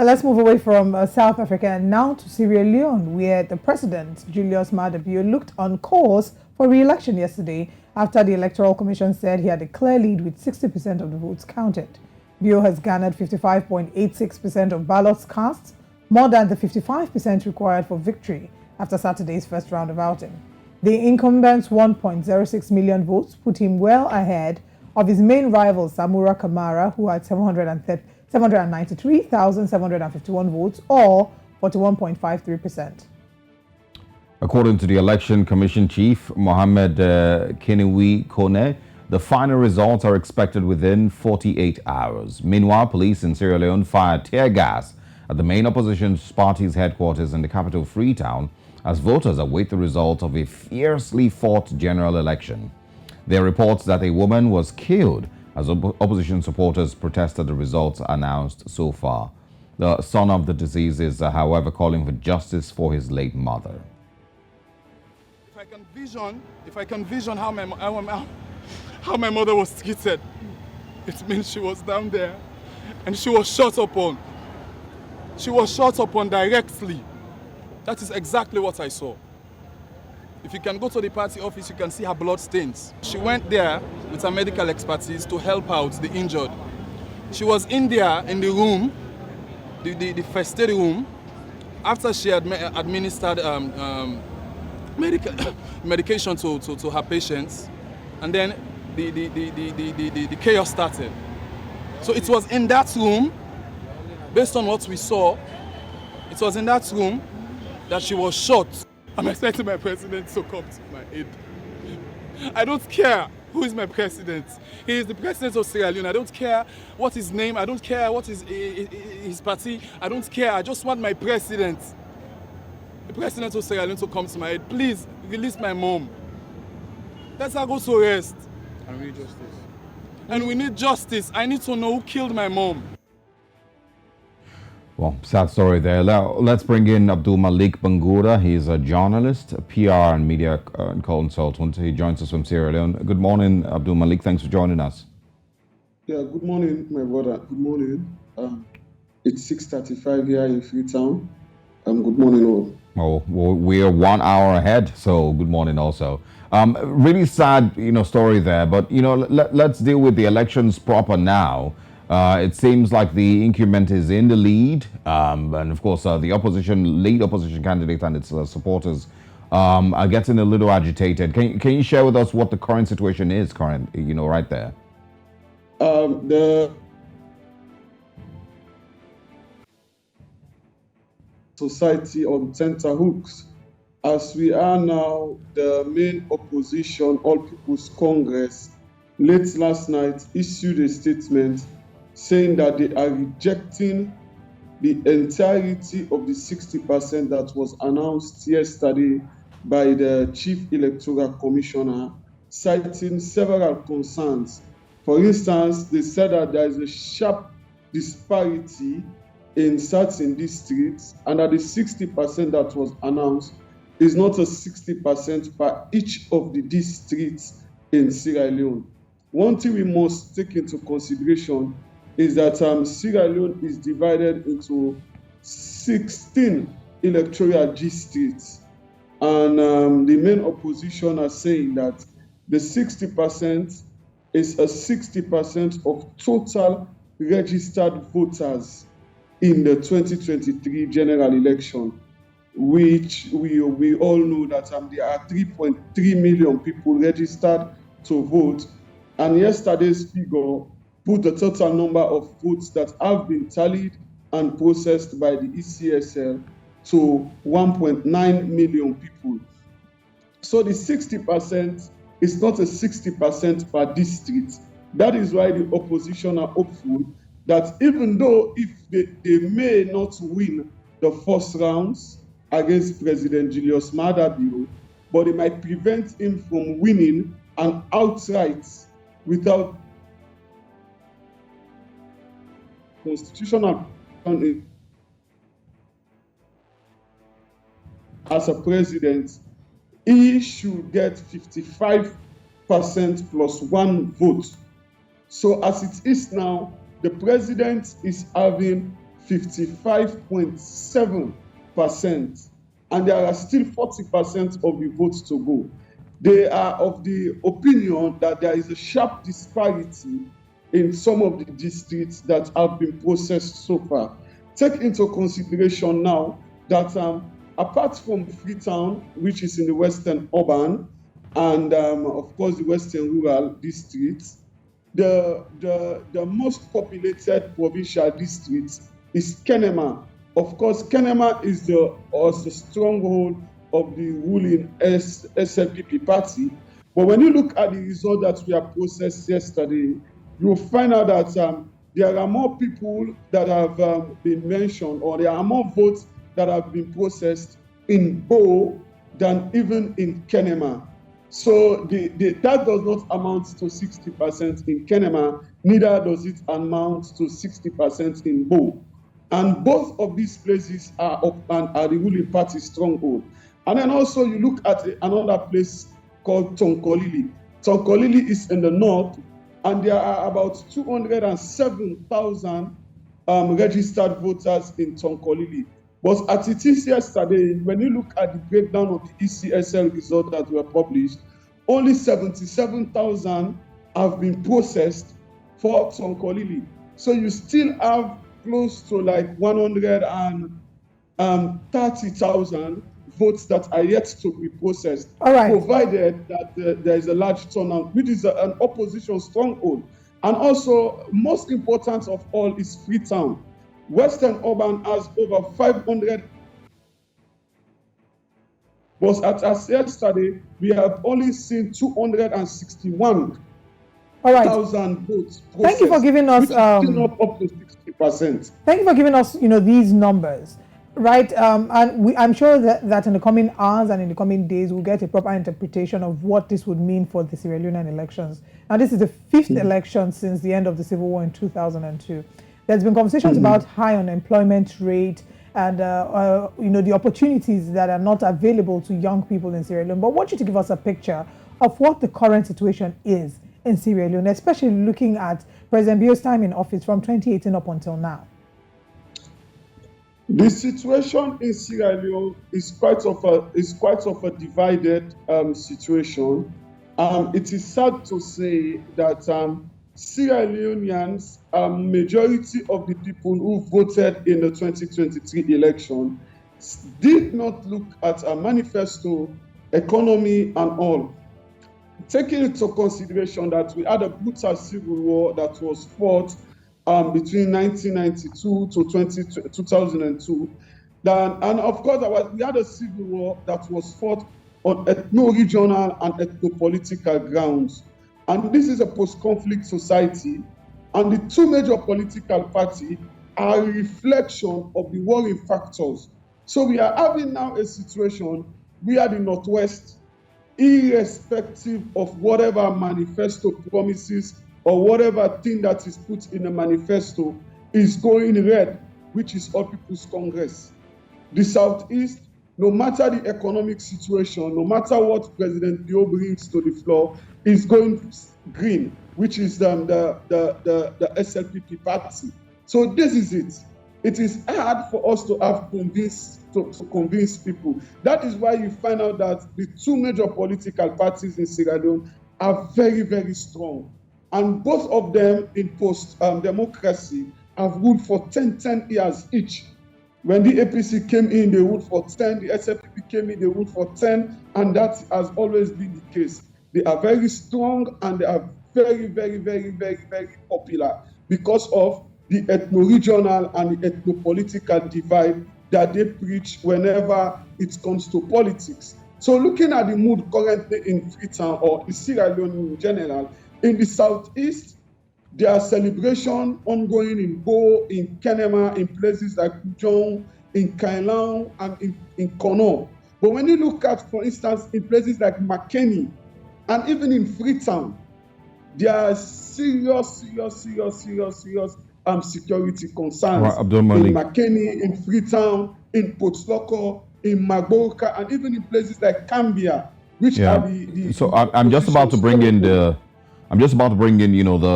Let's move away from South Africa and now to Sierra Leone, where the president, Julius Maada, looked on course for re-election yesterday after the Electoral Commission said he had a clear lead with 60% of the votes counted. Bio has garnered 55.86% of ballots cast, more than the 55% required for victory after Saturday's first round of voting. The incumbent's 1.06 million votes put him well ahead of his main rival, Samura Kamara, who had 793,751 votes, or 41.53%. According to the Election Commission Chief, Mohamed Kenewi Kone, the final results are expected within 48 hours. Meanwhile, police in Sierra Leone fired tear gas at the main opposition party's headquarters in the capital, Freetown, as voters await the result of a fiercely fought general election. There are reports that a woman was killed as opposition supporters protested the results announced so far. The son of the deceased is, however, calling for justice for his late mother. If I can vision how my mother was treated, it means she was down there and she was shot upon. She was shot upon directly. That is exactly what I saw. If you can go to the party office, you can see her blood stains. She went there with her medical expertise to help out the injured. She was in there in the room, the first aid room, after she had administered medication to her patients, and then the chaos started. So it was in that room, based on what we saw, it was in that room that she was shot. I'm expecting my president to come to my aid. I don't care who is my president. He is the president of Sierra Leone. I don't care what his name, I don't care what is his party, I don't care. I just want my president, the president of Sierra Leone, to come to my aid. Please, release my mom. Let her go to rest. And we need justice. And we need justice. I need to know who killed my mom. Well, sad story there. Let's bring in Abdul Malik Bangura. He's a journalist, a PR and media consultant. He joins us from Sierra Leone. Good morning, Abdul Malik. Thanks for joining us. Yeah, good morning, my brother. Good morning. It's 6:35 here in Freetown. Good morning, all. Oh, well, we're 1 hour ahead, so good morning also. Really sad, story there. But, let's deal with the elections proper now. It seems like the incumbent is in the lead, and of course the lead opposition candidate and its supporters are getting a little agitated. Can you share with us what the current situation is, right there? The society on tenterhooks, as we are now the main opposition, All People's Congress, late last night issued a statement saying that they are rejecting the entirety of the 60% that was announced yesterday by the Chief Electoral Commissioner, citing several concerns. For instance, they said that there is a sharp disparity in certain districts, and that the 60% that was announced is not a 60% for each of the districts in Sierra Leone. One thing we must take into consideration is that Sierra Leone is divided into 16 electoral districts. And the main opposition are saying that the 60% is a 60% of total registered voters in the 2023 general election, which we all know that there are 3.3 million people registered to vote. And yesterday's figure put the total number of votes that have been tallied and processed by the ECSL to 1.9 million people. So the 60% is not a 60% per district. That is why the opposition are hopeful that even though if they may not win the first rounds against President Julius Maada, but it might prevent him from winning an outright without constitutional as a president. He should get 55% plus one vote. So as it is now, the president is having 55.7%, and there are still 40% of the votes to go. They are of the opinion that there is a sharp disparity in some of the districts that have been processed so far. Take into consideration now that apart from Freetown, which is in the Western Urban, and of course the Western Rural districts, the most populated provincial district is Kenema. Of course, Kenema is the stronghold of the ruling SLPP party. But when you look at the result that we have processed yesterday, you'll find out that there are more people that have been mentioned, or there are more votes that have been processed in Bo than even in Kenema. So that does not amount to 60% in Kenema, neither does it amount to 60% in Bo. And both of these places are the ruling party stronghold. And then also you look at another place called Tonkolili. Tonkolili is in the north, and there are about 207,000 registered voters in Tonkolili. But as it is yesterday, when you look at the breakdown of the ECSL result that were published, only 77,000 have been processed for Tonkolili. So you still have close to like 130,000 votes that are yet to be processed, provided that there is a large turnout, which is an opposition stronghold. And also, most important of all is Freetown. Western Urban has over 500, but as yesterday, we have only seen 261,000 votes processed. Thank you for giving us up to 60%. Thank you for giving us, these numbers, right? And I'm sure that in the coming hours and in the coming days, we'll get a proper interpretation of what this would mean for the Sierra Leonean elections. Now, this is the fifth election since the end of the civil war in 2002. There's been conversations about high unemployment rate and the opportunities that are not available to young people in Sierra Leone. But I want you to give us a picture of what the current situation is in Sierra Leone, especially looking at President Bio's time in office from 2018 up until now. The situation in Sierra Leone is quite of a divided situation. It is sad to say that Sierra Leoneans, majority of the people who voted in the 2023 election, did not look at a manifesto, economy, and all. Taking into consideration that we had a brutal civil war that was fought between 1992 to 2002, and of course we had a civil war that was fought on ethno-regional and ethno-political grounds. And this is a post-conflict society, and the two major political parties are a reflection of the warring factors. So we are having now a situation where the Northwest, irrespective of whatever manifesto promises or whatever thing that is put in the manifesto, is going red, which is All People's Congress. The Southeast, no matter the economic situation, no matter what President Bio brings to the floor, is going green, which is the SLPP party. So this is it. It is hard for us to convince people. That is why you find out that the two major political parties in Sierra Leone are very, very strong. And both of them in post-democracy have ruled for 10 years each. When the APC came in, they ruled for 10. The SLPP came in, they ruled for 10. And that has always been the case. They are very strong and they are very, very, very, very, very popular because of the ethno-regional and the ethno-political divide that they preach whenever it comes to politics. So looking at the mood currently in Freetown or in Sierra Leone in general, in the Southeast, there are celebrations ongoing in Bo, in Kenema, in places like Pujong, in Kailang, and in Kono. But when you look at, for instance, in places like Makeni, and even in Freetown, there are serious security concerns. Right, in Makeni, in Freetown, in Potsloko, in Magboka, and even in places like Cambia, which are the So I'm just about to bring in the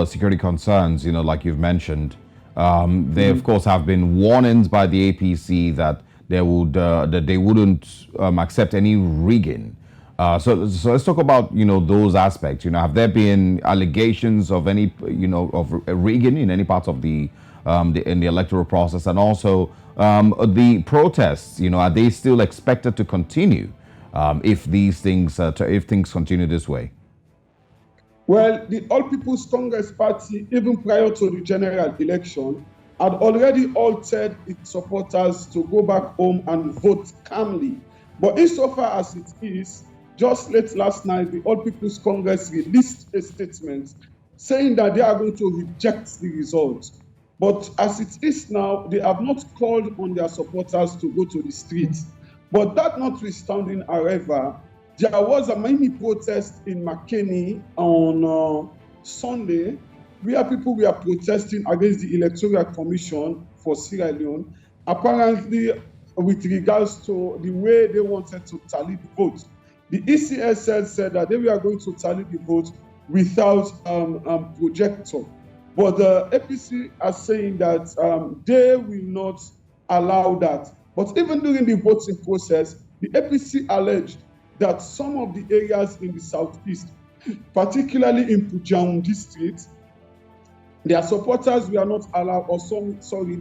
security concerns, like you've mentioned. There, of course, have been warnings by the APC that they wouldn't accept any rigging. So let's talk about those aspects. Have there been allegations of any of rigging in any parts of in the electoral process, and also the protests? Are they still expected to continue if things continue this way? Well, the All People's Congress Party, even prior to the general election, had already altered its supporters to go back home and vote calmly. But insofar as it is, just late last night, the All People's Congress released a statement saying that they are going to reject the results. But as it is now, they have not called on their supporters to go to the streets. But that notwithstanding, however, there was a mini protest in McKinney on Sunday, where people were protesting against the Electoral Commission for Sierra Leone, apparently with regards to the way they wanted to tally the votes. The ECSL said that they were going to tally the votes without projector. But the APC are saying that they will not allow that. But even during the voting process, the APC alleged that some of the areas in the southeast, particularly in Pujaun district, their supporters were not allowed,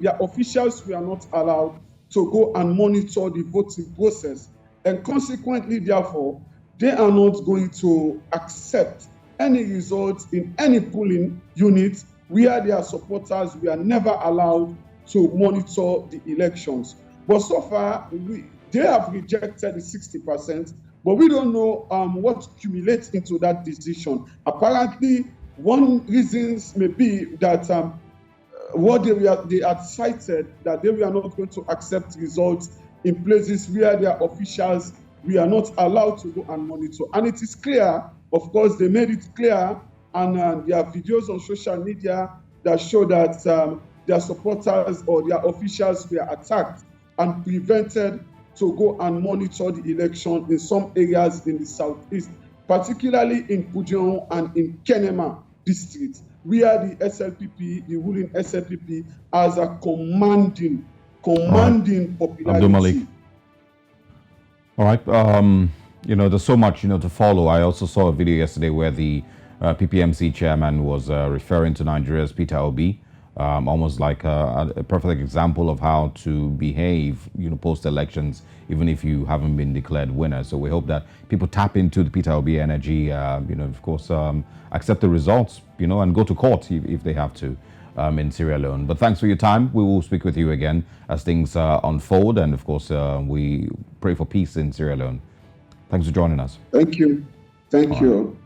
their officials were not allowed to go and monitor the voting process. And consequently, therefore, they are not going to accept any results in any polling unit where their supporters were never allowed to monitor the elections. But so far, they have rejected the 60%, but we don't know what accumulates into that decision. Apparently, one reasons may be that what they had cited, that they were not going to accept results in places where their officials were not allowed to go and monitor. And it is clear, of course, they made it clear, and there are videos on social media that show that their supporters or their officials were attacked and prevented to go and monitor the election in some areas in the southeast, particularly in Pujaun and in Kenema district, where the SLPP, the ruling SLPP, has a commanding popularity. Abdul Malik. All right. There's so much, to follow. I also saw a video yesterday where the PPMC chairman was referring to Nigeria's Peter Obi, almost like a perfect example of how to behave, post-elections, even if you haven't been declared winner. So we hope that people tap into the Peter Obi energy, of course, accept the results, and go to court if they have to in Sierra Leone. But thanks for your time. We will speak with you again as things unfold. And of course, we pray for peace in Sierra Leone. Thanks for joining us. Thank you. Thank you.